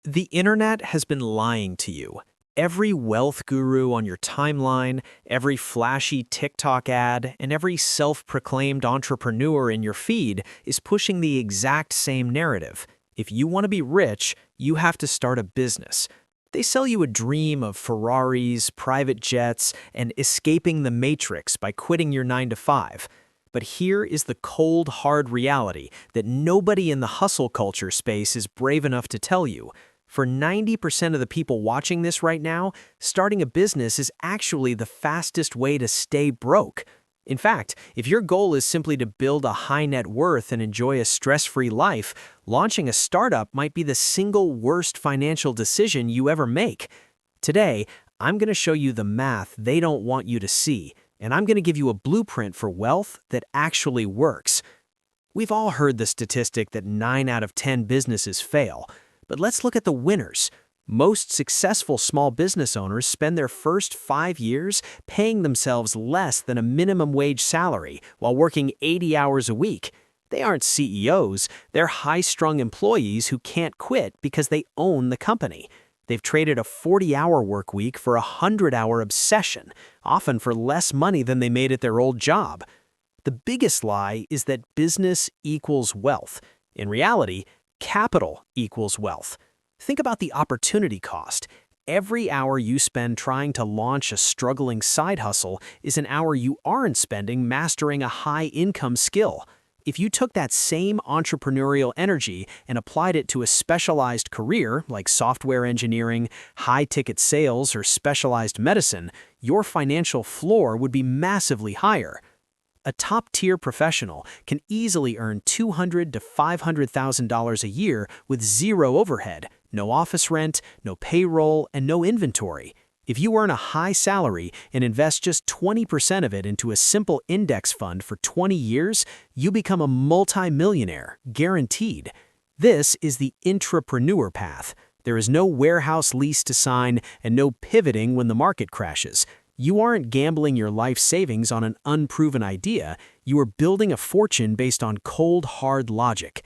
The internet has been lying to you. Every wealth guru on your timeline, every flashy TikTok ad, and every self-proclaimed entrepreneur in your feed is pushing the exact same narrative. If you want to be rich, you have to start a business. They sell you a dream of Ferraris, private jets, and escaping the matrix by quitting your 9 to 5. But here is the cold, hard reality that nobody in the hustle culture space is brave enough to tell you. For 90% of the people watching this right now, starting a business is actually the fastest way to stay broke. In fact, if your goal is simply to build a high net worth and enjoy a stress-free life, launching a startup might be the single worst financial decision you ever make. Today, I'm going to show you the math they don't want you to see, and I'm going to give you a blueprint for wealth that actually works. We've all heard the statistic that 9 out of 10 businesses fail. But let's look at the winners. Most successful small business owners spend their first 5 years paying themselves less than a minimum wage salary while working 80 hours a week. They aren't CEOs, they're high-strung employees who can't quit because they own the company. They've traded a 40-hour work week for a 100-hour obsession, often for less money than they made at their old job. The biggest lie is that business equals wealth. In reality, capital equals wealth. Think about the opportunity cost. Every hour you spend trying to launch a struggling side hustle is an hour you aren't spending mastering a high-income skill. If you took that same entrepreneurial energy and applied it to a specialized career like software engineering, high-ticket sales, or specialized medicine, your financial floor would be massively higher. A top-tier professional can easily earn $200,000 to $500,000 a year with zero overhead, no office rent, no payroll, and no inventory. If you earn a high salary and invest just 20% of it into a simple index fund for 20 years, you become a multi-millionaire, guaranteed. This is the intrapreneur path. There is no warehouse lease to sign and no pivoting when the market crashes. You aren't gambling your life savings on an unproven idea, you are building a fortune based on cold, hard logic.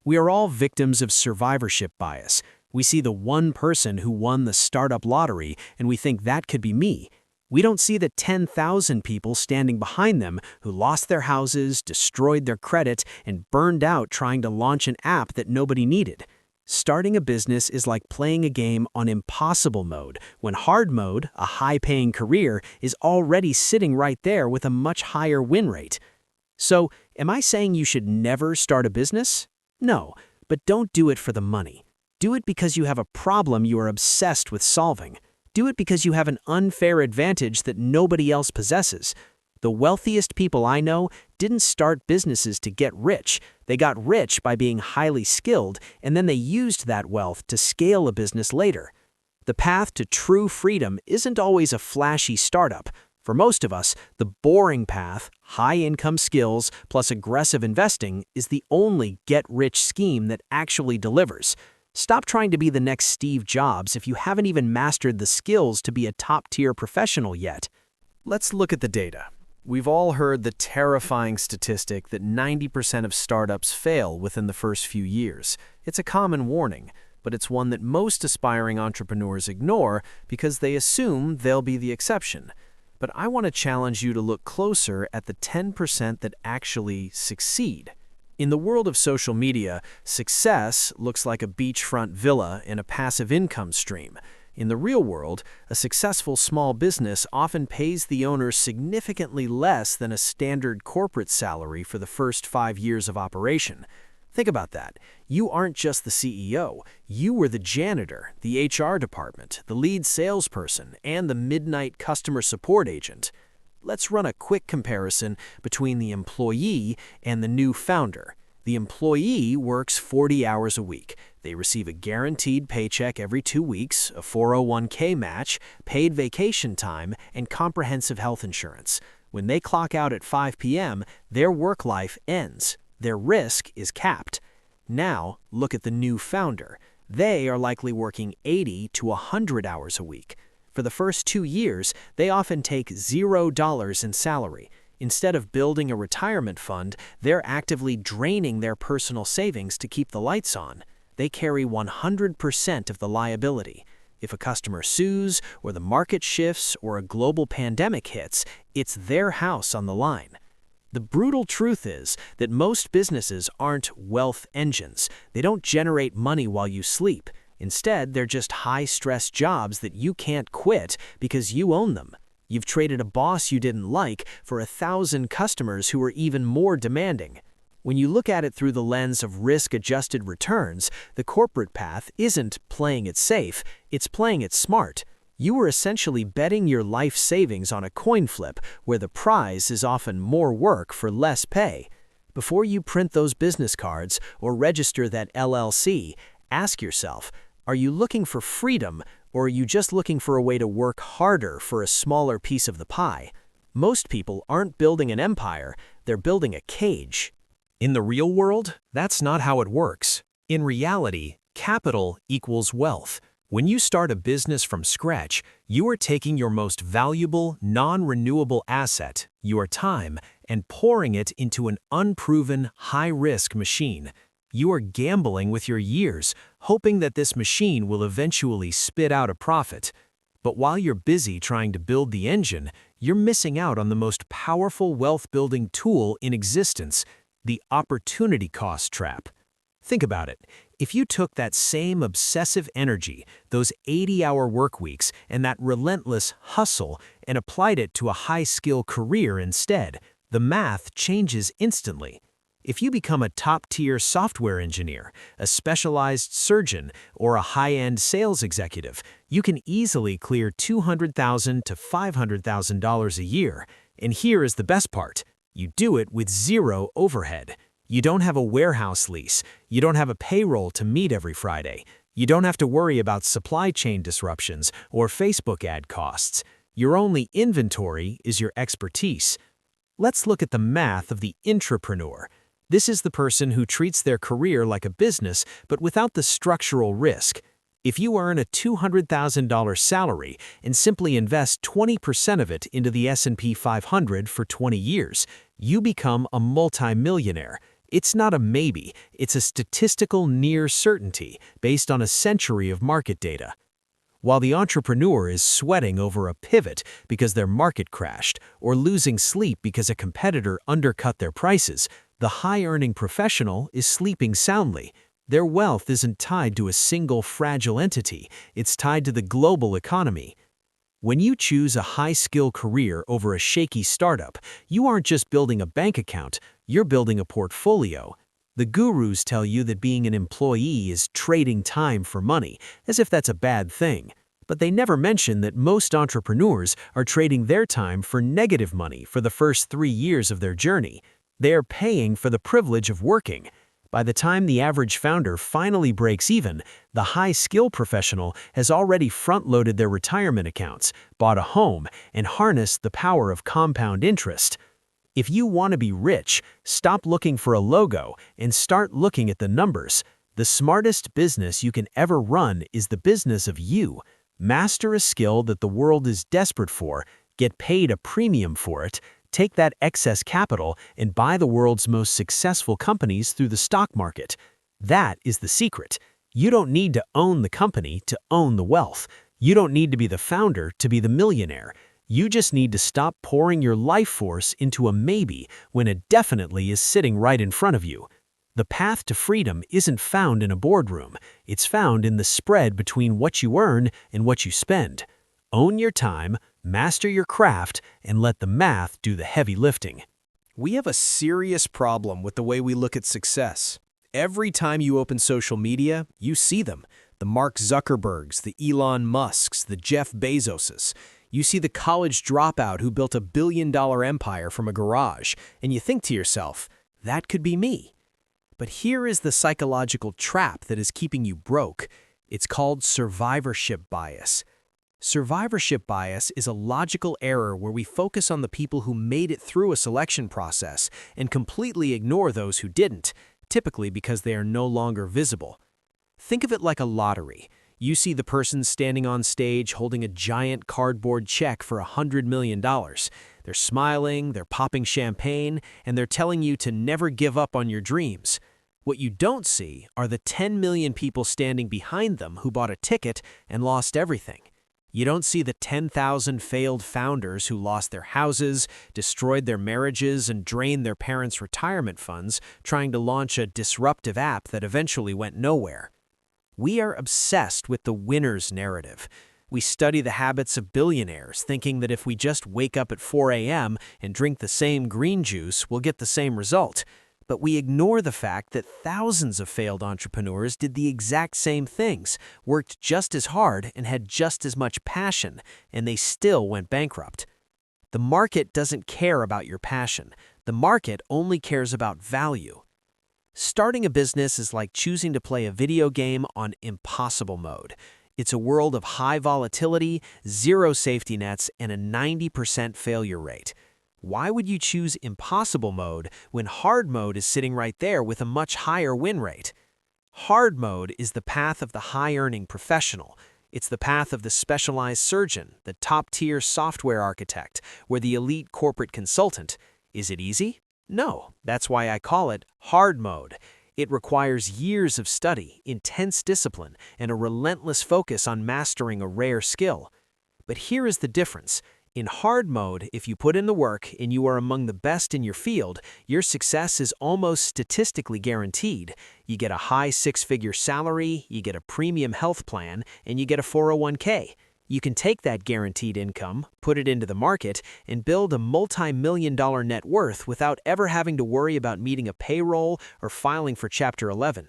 We are all victims of survivorship bias. We see the one person who won the startup lottery and we think that could be me. We don't see the 10,000 people standing behind them who lost their houses, destroyed their credit, and burned out trying to launch an app that nobody needed. Starting a business is like playing a game on impossible mode, when hard mode, a high-paying career, is already sitting right there with a much higher win rate. So, am I saying you should never start a business? No, but don't do it for the money. Do it because you have a problem you are obsessed with solving. Do it because you have an unfair advantage that nobody else possesses. The wealthiest people I know didn't start businesses to get rich. They got rich by being highly skilled, and then they used that wealth to scale a business later. The path to true freedom isn't always a flashy startup. For most of us, the boring path, high-income skills plus aggressive investing, is the only get-rich scheme that actually delivers. Stop trying to be the next Steve Jobs if you haven't even mastered the skills to be a top-tier professional yet. Let's look at the data. We've all heard the terrifying statistic that 90% of startups fail within the first few years. It's a common warning, but it's one that most aspiring entrepreneurs ignore because they assume they'll be the exception. But I want to challenge you to look closer at the 10% that actually succeed. In the world of social media, success looks like a beachfront villa and a passive income stream. In the real world, a successful small business often pays the owner significantly less than a standard corporate salary for the first 5 years of operation. Think about that. You aren't just the CEO. You were the janitor, the HR department, the lead salesperson, and the midnight customer support agent. Let's run a quick comparison between the employee and the new founder. The employee works 40 hours a week. They receive a guaranteed paycheck every 2 weeks, a 401k match, paid vacation time, and comprehensive health insurance. When they clock out at 5 p.m., their work life ends. Their risk is capped. Now, look at the new founder. They are likely working 80 to 100 hours a week. For the first 2 years, they often take $0 in salary. Instead of building a retirement fund, they're actively draining their personal savings to keep the lights on. They carry 100% of the liability. If a customer sues, or the market shifts, or a global pandemic hits, it's their house on the line. The brutal truth is that most businesses aren't wealth engines. They don't generate money while you sleep. Instead, they're just high-stress jobs that you can't quit because you own them. You've traded a boss you didn't like for 1,000 customers who are even more demanding. When you look at it through the lens of risk-adjusted returns, the corporate path isn't playing it safe, it's playing it smart. You are essentially betting your life savings on a coin flip where the prize is often more work for less pay. Before you print those business cards or register that LLC, ask yourself, are you looking for freedom or are you just looking for a way to work harder for a smaller piece of the pie? Most people aren't building an empire, they're building a cage. In the real world, that's not how it works. In reality, capital equals wealth. When you start a business from scratch, you are taking your most valuable, non-renewable asset, your time, and pouring it into an unproven, high-risk machine. You are gambling with your years, hoping that this machine will eventually spit out a profit. But while you're busy trying to build the engine, you're missing out on the most powerful wealth-building tool in existence, the opportunity cost trap. Think about it. If you took that same obsessive energy, those 80-hour work weeks, and that relentless hustle, and applied it to a high-skill career instead, the math changes instantly. If you become a top-tier software engineer, a specialized surgeon, or a high-end sales executive, you can easily clear $200,000 to $500,000 a year. And here is the best part. You do it with zero overhead. You don't have a warehouse lease. You don't have a payroll to meet every Friday. You don't have to worry about supply chain disruptions or Facebook ad costs. Your only inventory is your expertise. Let's look at the math of the intrapreneur. This is the person who treats their career like a business, but without the structural risk. If you earn a $200,000 salary and simply invest 20% of it into the S&P 500 for 20 years, you become a multimillionaire. It's not a maybe, it's a statistical near certainty based on a century of market data. While the entrepreneur is sweating over a pivot because their market crashed, or losing sleep because a competitor undercut their prices, the high-earning professional is sleeping soundly. Their wealth isn't tied to a single fragile entity, it's tied to the global economy. When you choose a high-skill career over a shaky startup, you aren't just building a bank account, you're building a portfolio. The gurus tell you that being an employee is trading time for money, as if that's a bad thing. But they never mention that most entrepreneurs are trading their time for negative money for the first 3 years of their journey. They are paying for the privilege of working. By the time the average founder finally breaks even, the high-skill professional has already front-loaded their retirement accounts, bought a home, and harnessed the power of compound interest. If you want to be rich, stop looking for a logo and start looking at the numbers. The smartest business you can ever run is the business of you. Master a skill that the world is desperate for, get paid a premium for it, take that excess capital and buy the world's most successful companies through the stock market. That is the secret. You don't need to own the company to own the wealth. You don't need to be the founder to be the millionaire. You just need to stop pouring your life force into a maybe when a definitely is sitting right in front of you. The path to freedom isn't found in a boardroom. It's found in the spread between what you earn and what you spend. Own your time, master your craft, and let the math do the heavy lifting. We have a serious problem with the way we look at success. Every time you open social media, you see them. The Mark Zuckerbergs, the Elon Musks, the Jeff Bezoses. You see the college dropout who built $1 billion empire from a garage, and you think to yourself, that could be me. But here is the psychological trap that is keeping you broke. It's called survivorship bias. Survivorship bias is a logical error where we focus on the people who made it through a selection process and completely ignore those who didn't, typically because they are no longer visible. Think of it like a lottery. You see the person standing on stage holding a giant cardboard check for $100 million. They're smiling, they're popping champagne, and they're telling you to never give up on your dreams. What you don't see are the 10 million people standing behind them who bought a ticket and lost everything. You don't see the 10,000 failed founders who lost their houses, destroyed their marriages, and drained their parents' retirement funds trying to launch a disruptive app that eventually went nowhere. We are obsessed with the winner's narrative. We study the habits of billionaires, thinking that if we just wake up at 4 a.m. and drink the same green juice, we'll get the same result. But we ignore the fact that thousands of failed entrepreneurs did the exact same things, worked just as hard, and had just as much passion, and they still went bankrupt. The market doesn't care about your passion. The market only cares about value. Starting a business is like choosing to play a video game on impossible mode. It's a world of high volatility, zero safety nets, and a 90% failure rate. Why would you choose impossible mode when hard mode is sitting right there with a much higher win rate? Hard mode is the path of the high-earning professional. It's the path of the specialized surgeon, the top-tier software architect, or the elite corporate consultant. Is it easy? No, that's why I call it hard mode. It requires years of study, intense discipline, and a relentless focus on mastering a rare skill. But here is the difference. In hard mode, if you put in the work and you are among the best in your field, your success is almost statistically guaranteed. You get a high six-figure salary, you get a premium health plan, and you get a 401k. You can take that guaranteed income, put it into the market, and build a multi-million-dollar net worth without ever having to worry about meeting a payroll or filing for Chapter 11.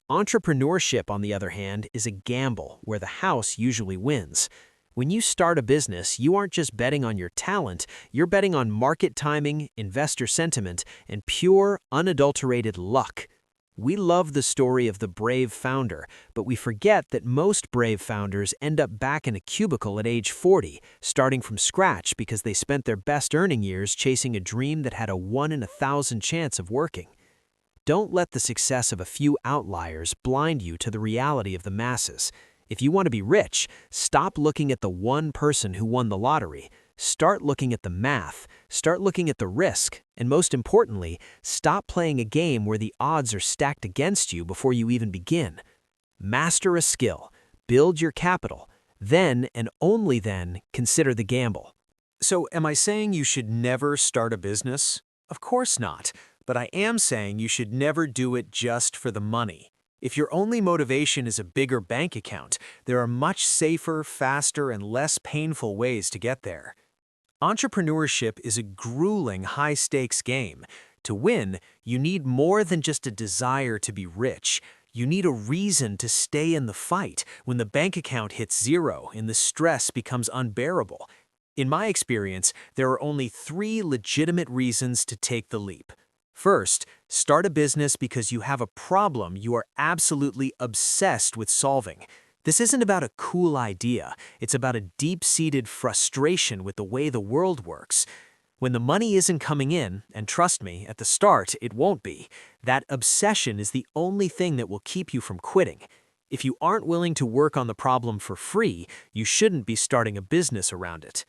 Entrepreneurship, on the other hand, is a gamble where the house usually wins. When you start a business, you aren't just betting on your talent, you're betting on market timing, investor sentiment, and pure, unadulterated luck. We love the story of the brave founder, but we forget that most brave founders end up back in a cubicle at age 40, starting from scratch because they spent their best earning years chasing a dream that had a 1 in 1,000 chance of working. Don't let the success of a few outliers blind you to the reality of the masses. If you want to be rich, stop looking at the one person who won the lottery. Start looking at the math, start looking at the risk, and most importantly, stop playing a game where the odds are stacked against you before you even begin. Master a skill, build your capital, then and only then consider the gamble. So, am I saying you should never start a business? Of course not, but I am saying you should never do it just for the money. If your only motivation is a bigger bank account, there are much safer, faster, and less painful ways to get there. Entrepreneurship is a grueling, high-stakes game. To win, you need more than just a desire to be rich. You need a reason to stay in the fight when the bank account hits zero and the stress becomes unbearable. In my experience, there are only 3 legitimate reasons to take the leap. First, start a business because you have a problem you are absolutely obsessed with solving. This isn't about a cool idea. It's about a deep-seated frustration with the way the world works. When the money isn't coming in, and trust me, at the start it won't be, that obsession is the only thing that will keep you from quitting. If you aren't willing to work on the problem for free, you shouldn't be starting a business around it.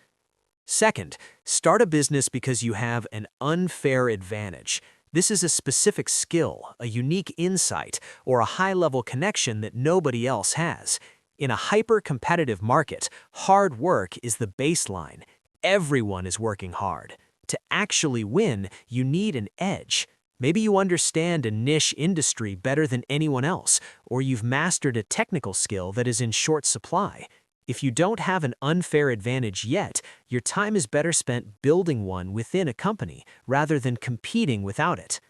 Second, start a business because you have an unfair advantage. This is a specific skill, a unique insight, or a high-level connection that nobody else has. In a hyper-competitive market, hard work is the baseline. Everyone is working hard. To actually win, you need an edge. Maybe you understand a niche industry better than anyone else, or you've mastered a technical skill that is in short supply. If you don't have an unfair advantage yet, your time is better spent building one within a company rather than competing without it.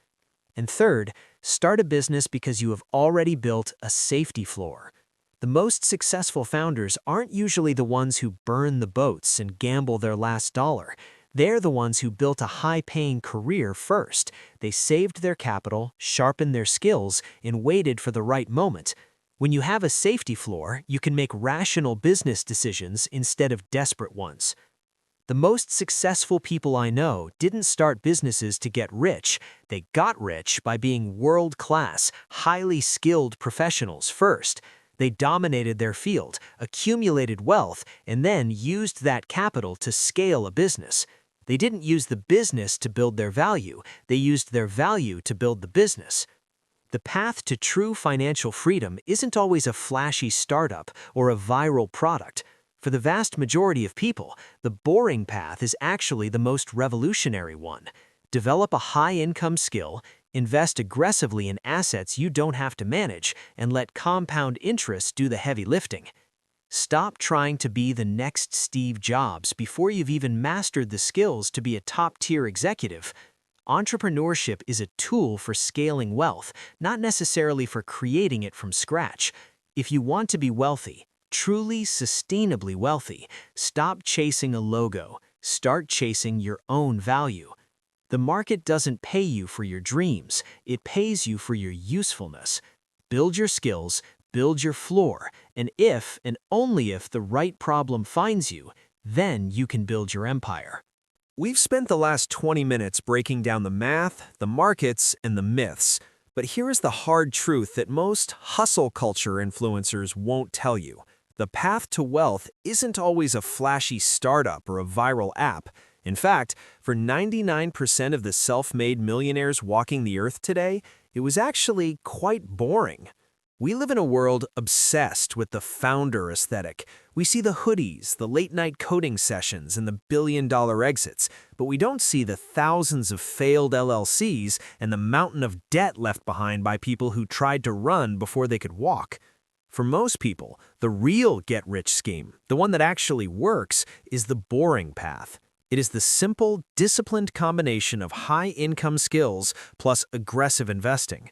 And third, start a business because you have already built a safety floor. The most successful founders aren't usually the ones who burn the boats and gamble their last dollar. They're the ones who built a high-paying career first. They saved their capital, sharpened their skills, and waited for the right moment. When you have a safety floor, you can make rational business decisions instead of desperate ones. The most successful people I know didn't start businesses to get rich. They got rich by being world-class, highly skilled professionals first. They dominated their field, accumulated wealth, and then used that capital to scale a business. They didn't use the business to build their value. They used their value to build the business. The path to true financial freedom isn't always a flashy startup or a viral product. For the vast majority of people, the boring path is actually the most revolutionary one. Develop a high-income skill, invest aggressively in assets you don't have to manage, and let compound interest do the heavy lifting. Stop trying to be the next Steve Jobs before you've even mastered the skills to be a top-tier executive. Entrepreneurship is a tool for scaling wealth, not necessarily for creating it from scratch. If you want to be wealthy, truly sustainably wealthy, stop chasing a logo, start chasing your own value. The market doesn't pay you for your dreams, it pays you for your usefulness. Build your skills, build your floor, and if and only if the right problem finds you, then you can build your empire. We've spent the last 20 minutes breaking down the math, the markets, and the myths. But here is the hard truth that most hustle culture influencers won't tell you. The path to wealth isn't always a flashy startup or a viral app. In fact, for 99% of the self-made millionaires walking the earth today, it was actually quite boring. We live in a world obsessed with the founder aesthetic. We see the hoodies, the late-night coding sessions, and the billion-dollar exits, but we don't see the thousands of failed LLCs and the mountain of debt left behind by people who tried to run before they could walk. For most people, the real get-rich scheme, the one that actually works, is the boring path. It is the simple, disciplined combination of high-income skills plus aggressive investing.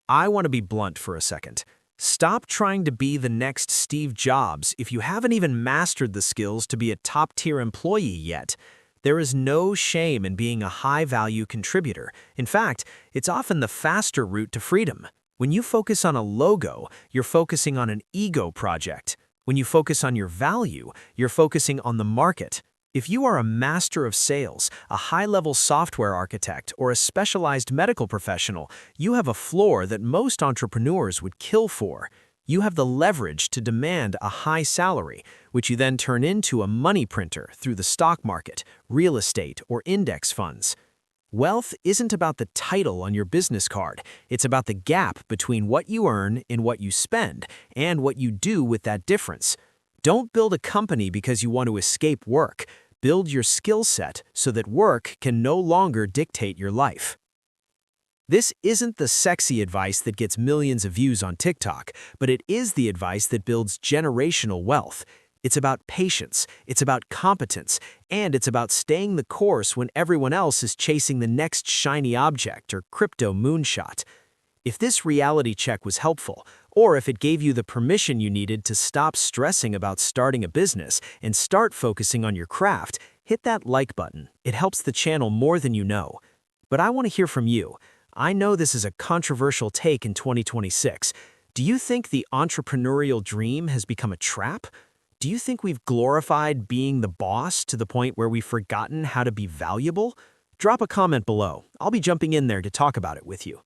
I want to be blunt for a second. Stop trying to be the next Steve Jobs if you haven't even mastered the skills to be a top-tier employee yet. There is no shame in being a high-value contributor. In fact, it's often the faster route to freedom. When you focus on a logo, you're focusing on an ego project. When you focus on your value, you're focusing on the market. If you are a master of sales, a high-level software architect, or a specialized medical professional, you have a floor that most entrepreneurs would kill for. You have the leverage to demand a high salary, which you then turn into a money printer through the stock market, real estate, or index funds. Wealth isn't about the title on your business card. It's about the gap between what you earn and what you spend, and what you do with that difference. Don't build a company because you want to escape work. Build your skill set so that work can no longer dictate your life. This isn't the sexy advice that gets millions of views on TikTok, but it is the advice that builds generational wealth. It's about patience, it's about competence, and it's about staying the course when everyone else is chasing the next shiny object or crypto moonshot. If this reality check was helpful, or if it gave you the permission you needed to stop stressing about starting a business and start focusing on your craft, hit that like button. It helps the channel more than you know. But I want to hear from you. I know this is a controversial take in 2026. Do you think the entrepreneurial dream has become a trap? Do you think we've glorified being the boss to the point where we've forgotten how to be valuable? Drop a comment below. I'll be jumping in there to talk about it with you.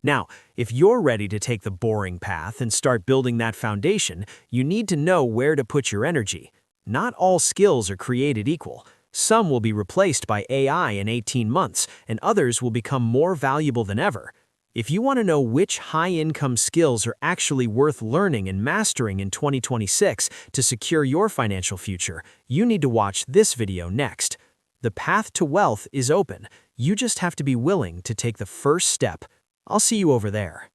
Now, if you're ready to take the boring path and start building that foundation, you need to know where to put your energy. Not all skills are created equal. Some will be replaced by AI in 18 months, and others will become more valuable than ever. If you want to know which high-income skills are actually worth learning and mastering in 2026 to secure your financial future, you need to watch this video next. The path to wealth is open. You just have to be willing to take the first step. I'll see you over there.